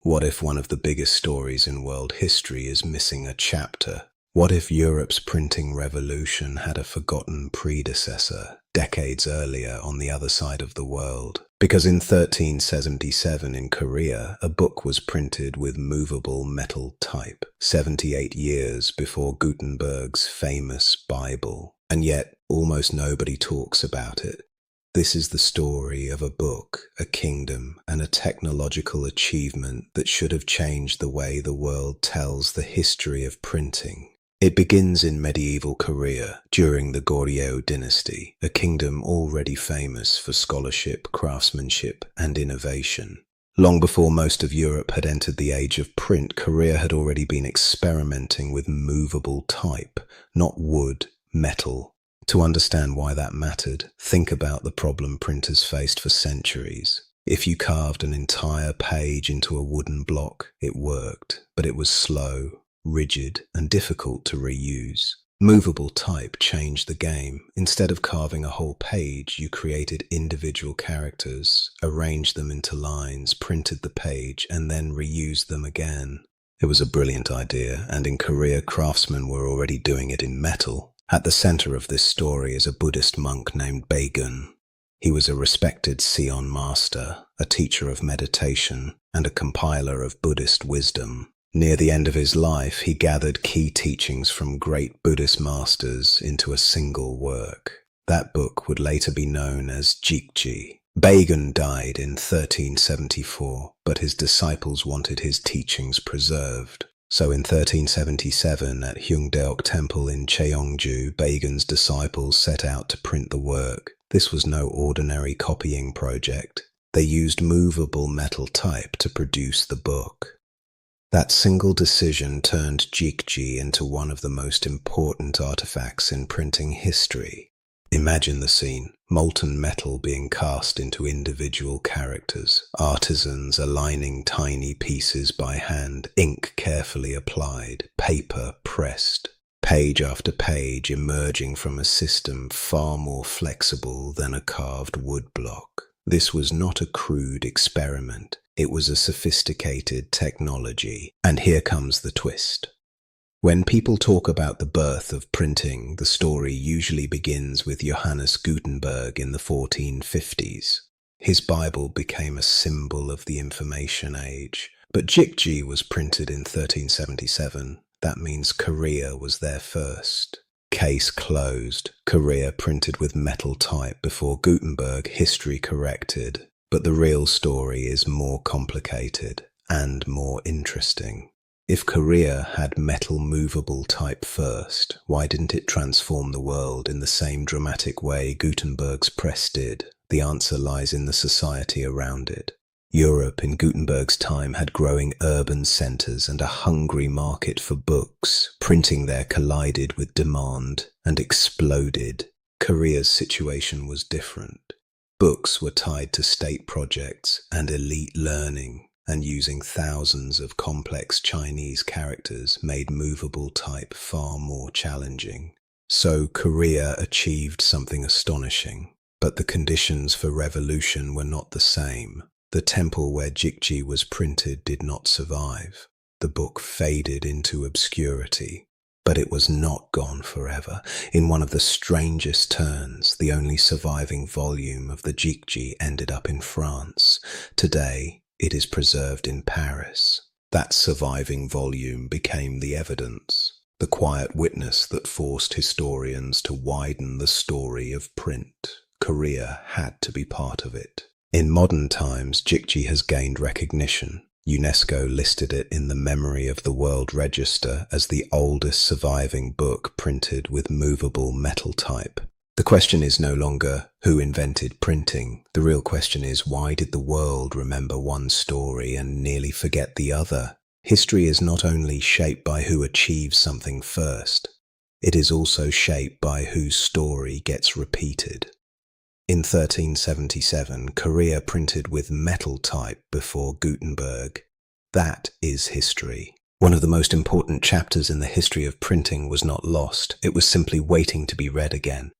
What if one of the biggest stories in world history is missing a chapter? What if Europe's printing revolution had a forgotten predecessor, decades earlier on the other side of the world? Because in 1377 in Korea, a book was printed with movable metal type, 78 years before Gutenberg's famous Bible. And yet, almost nobody talks about it. This is the story of a book, a kingdom, and a technological achievement that should have changed the way the world tells the history of printing. It begins in medieval Korea during the Goryeo dynasty, a kingdom already famous for scholarship, craftsmanship, and innovation. Long before most of Europe had entered the age of print, Korea had already been experimenting with movable type, not wood, metal. To understand why that mattered, think about the problem printers faced for centuries. If you carved an entire page into a wooden block, it worked, but it was slow, rigid, and difficult to reuse. Movable type changed the game. Instead of carving a whole page, you created individual characters, arranged them into lines, printed the page, and then reused them again. It was a brilliant idea, and in Korea, craftsmen were already doing it in metal. At the center of this story is a Buddhist monk named Baegun. He was a respected Seon master, a teacher of meditation, and a compiler of Buddhist wisdom. Near the end of his life, he gathered key teachings from great Buddhist masters into a single work. That book would later be known as Jikji. Baegun died in 1374, but his disciples wanted his teachings preserved. So in 1377, at Hyungdeok Temple in Cheongju, Baegun's disciples set out to print the work. This was no ordinary copying project. They used movable metal type to produce the book. That single decision turned Jikji into one of the most important artifacts in printing history. Imagine the scene, molten metal being cast into individual characters, artisans aligning tiny pieces by hand, ink carefully applied, paper pressed, page after page emerging from a system far more flexible than a carved wood block. This was not a crude experiment. It was a sophisticated technology. And here comes the twist. When people talk about the birth of printing, the story usually begins with Johannes Gutenberg in the 1450s. His Bible became a symbol of the information age. But Jikji was printed in 1377. That means Korea was there first. Case closed. Korea printed with metal type before Gutenberg, history corrected. But the real story is more complicated and more interesting. If Korea had metal movable type first, why didn't it transform the world in the same dramatic way Gutenberg's press did? The answer lies in the society around it. Europe in Gutenberg's time had growing urban centers and a hungry market for books. Printing there collided with demand and exploded. Korea's situation was different. Books were tied to state projects and elite learning, and using thousands of complex Chinese characters made movable type far more challenging. So Korea achieved something astonishing, but the conditions for revolution were not the same. The temple where Jikji was printed did not survive. The book faded into obscurity. But it was not gone forever. In one of the strangest turns, the only surviving volume of the Jikji ended up in France. Today, it is preserved in Paris. That surviving volume became the evidence, the quiet witness that forced historians to widen the story of print. Korea had to be part of it. In modern times, Jikji has gained recognition. UNESCO listed it in the Memory of the World Register as the oldest surviving book printed with movable metal type. The question is no longer who invented printing. The real question is, why did the world remember one story and nearly forget the other? History is not only shaped by who achieves something first, it is also shaped by whose story gets repeated. In 1377, Korea printed with metal type before Gutenberg. That is history. One of the most important chapters in the history of printing was not lost. It was simply waiting to be read again.